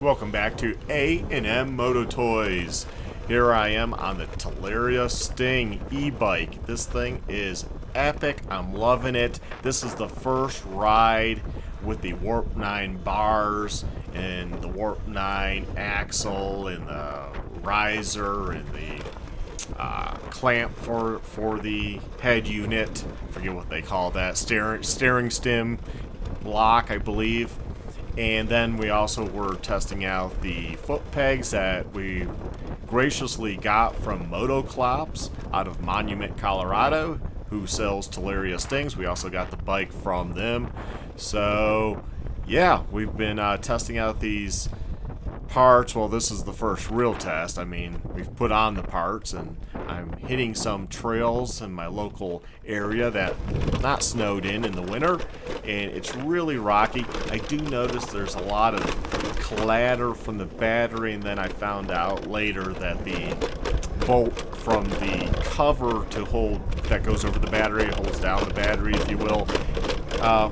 Welcome back to A&M Moto Toys. Here I am on the Talaria Sting e-bike. This thing is epic. I'm loving it. This is the first ride with the Warp9 bars and the Warp9 axle and the riser and the clamp for the head unit. Forget what they call that. Steering stem block, I believe. And then we also were testing out the foot pegs that we graciously got from Moto out of Monument, Colorado, who sells Talaria Stings. We also got the bike from them. So, yeah, we've been testing out these parts. Well, this is the first real test. I mean, we've put on the parts, and I'm hitting some trails in my local area that not snowed in the winter, and it's really rocky. I do notice there's a lot of clatter from the battery, and then I found out later that the bolt from the cover to hold that goes over the battery, holds down the battery, if you will,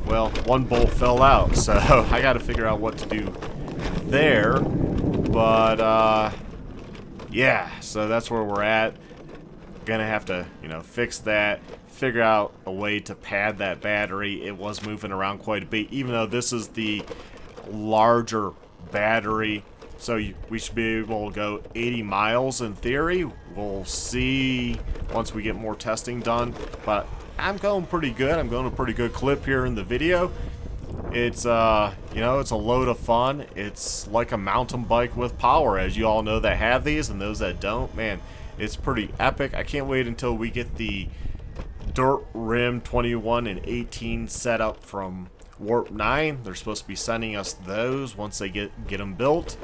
well, one bolt fell out, so I got to figure out what to do there. But yeah, so that's where we're at. Gonna have to, fix that, figure out a way to pad that battery. It was moving around quite a bit, even though this is the larger battery. So we should be able to go 80 miles in theory. We'll see once we get more testing done. But I'm going pretty good. I'm going a pretty good clip here in the video. It's, it's a load of fun. It's like a mountain bike with power, as you all know that have these, and those that don't, man, it's pretty epic. I can't wait until we get the dirt rim 21 and 18 set up from Warp9. They're supposed to be sending us those once they get them built.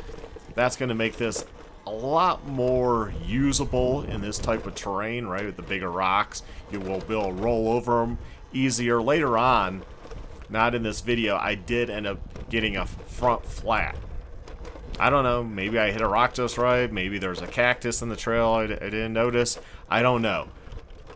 That's going to make this a lot more usable in this type of terrain, right? With the bigger rocks, you will be able to roll over them easier later on. Not in this video, I did end up getting a front flat. I don't know, maybe I hit a rock just right, maybe there's a cactus in the trail I didn't notice, I don't know.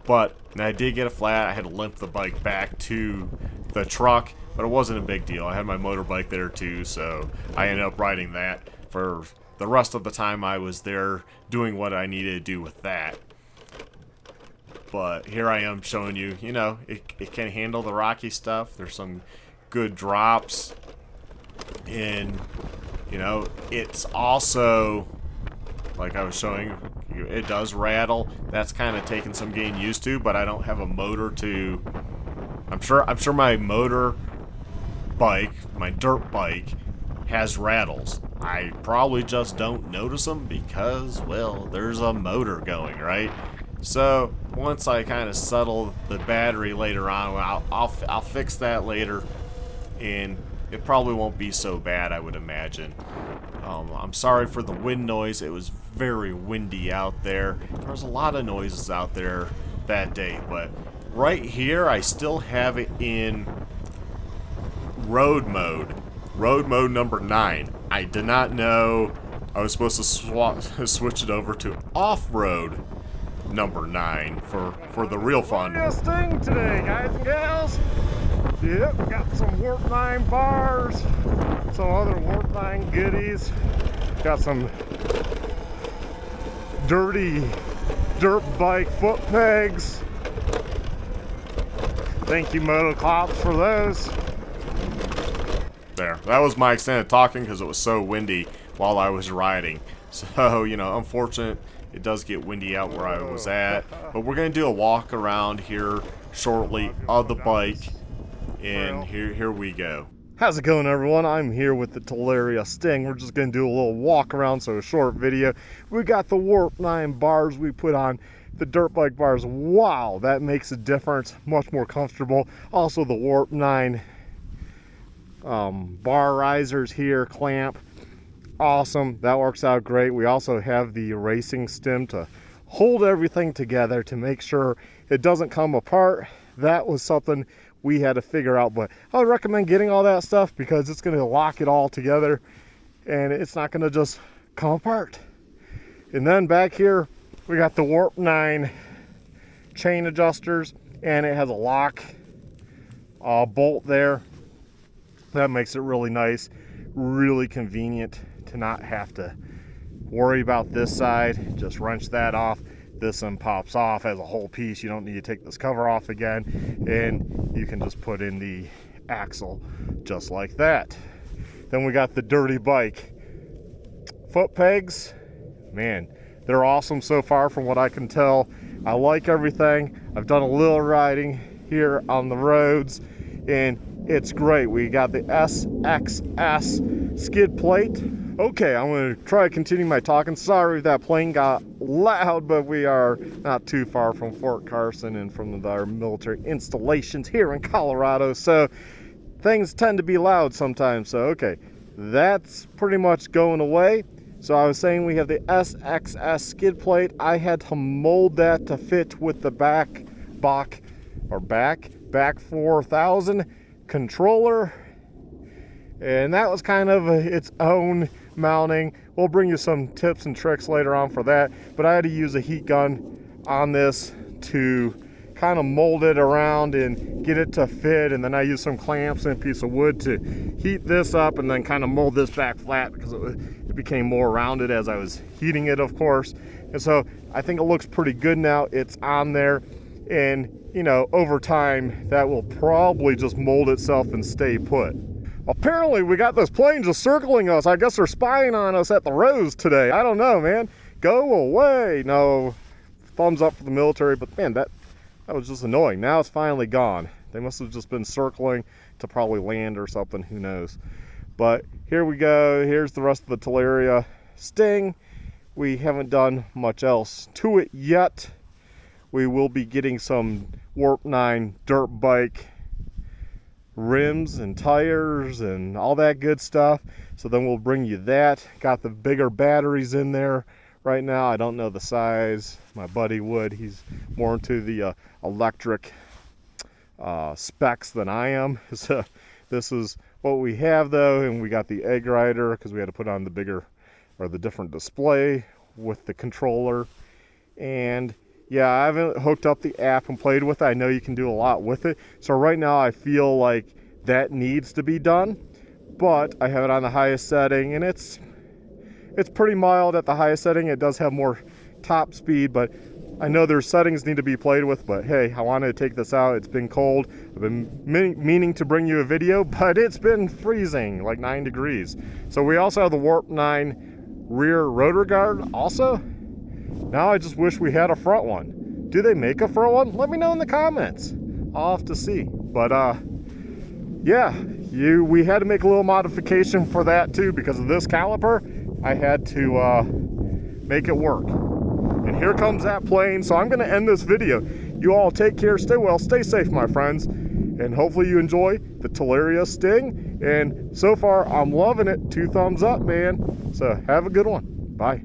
But I did get a flat. I had to limp the bike back to the truck, but it wasn't a big deal. I had my motorbike there too, so I ended up riding that for the rest of the time I was there doing what I needed to do with that. But here I am showing you, it can handle the rocky stuff. There's some good drops. And, it's also, like I was showing you, it does rattle. That's kind of taking some getting used to, but I don't have a motor to, I'm sure my motor bike, my dirt bike, has rattles. I probably just don't notice them because, well, there's a motor going, right? So once I kind of settle the battery later on, I'll fix that later, and it probably won't be so bad, I would imagine. I'm sorry for the wind noise. It was very windy out there. There was a lot of noises out there that day, but right here I still have it in road mode number 9. I did not know I was supposed to switch it over to off-road number 9 for the real fun. Talaria Sting today, guys and gals. Yep, got some Warp9 bars, some other Warp9 goodies. Got some dirty dirt bike foot pegs. Thank you, Moto for those. There, that was my extent of talking because it was so windy while I was riding. So, unfortunate. It does get windy out where I was at, but we're going to do a walk around here shortly of the bike, and here we go. How's it going, everyone? I'm here with the Talaria Sting. We're just going to do a little walk around, so a short video. We got the Warp9 bars we put on the dirt bike bars. Wow, that makes a difference. Much more comfortable. Also the Warp9 bar risers here, clamp. Awesome, that works out great. We also have the racing stem to hold everything together to make sure it doesn't come apart. That was something we had to figure out, but I would recommend getting all that stuff because it's going to lock it all together and it's not going to just come apart. And then back here we got the Warp9 chain adjusters, and it has a lock bolt there. That makes it really nice, really convenient to not have to worry about this side. Just wrench that off. This one pops off as a whole piece. You don't need to take this cover off again, and you can just put in the axle just like that. Then we got the dirty bike foot pegs. Man, they're awesome so far from what I can tell. I like everything. I've done a little riding here on the roads, and it's great. We got the SXS skid plate. Okay, I'm going to try to continue my talking. Sorry if that plane got loud, but we are not too far from Fort Carson and from our military installations here in Colorado, so things tend to be loud sometimes. So okay, that's pretty much going away. So I was saying we have the SXS skid plate. I had to mold that to fit with the back 4000 controller, and that was kind of its own mounting. We'll bring you some tips and tricks later on for that, but I had to use a heat gun on this to kind of mold it around and get it to fit, and then I used some clamps and a piece of wood to heat this up and then kind of mold this back flat because it became more rounded as I was heating it, of course. And so I think it looks pretty good now. It's on there, and you know, over time that will probably just mold itself and stay put. Apparently we got this plane just circling us. I guess they're spying on us at the Rose today. I don't know, man. Go away. No, thumbs up for the military, but man, that was just annoying. Now it's finally gone. They must have just been circling to probably land or something, who knows. But here we go. Here's the rest of the Talaria Sting. We haven't done much else to it yet. We will be getting some Warp9 dirt bike rims and tires and all that good stuff. So then we'll bring you that. Got the bigger batteries in there right now. I don't know the size. My buddy would. He's more into the electric specs than I am. So this is what we have though, and we got the egg rider because we had to put on the bigger or the different display with the controller. And yeah, I haven't hooked up the app and played with it. I know you can do a lot with it. So right now I feel like that needs to be done, but I have it on the highest setting, and it's pretty mild at the highest setting. It does have more top speed, but I know there's settings need to be played with. But hey, I wanted to take this out. It's been cold. I've been meaning to bring you a video, but it's been freezing, like 9 degrees. So we also have the Warp9 rear rotor guard also. Now I just wish we had a front one. Do they make a front one? Let me know in the comments. I'll have to see. But yeah, we had to make a little modification for that too because of this caliper. I had to make it work. And here comes that plane. So I'm going to end this video. You all take care, stay well, stay safe, my friends, and hopefully you enjoy the Talaria Sting. And so far, I'm loving it. 2 thumbs up, man. So have a good one. Bye.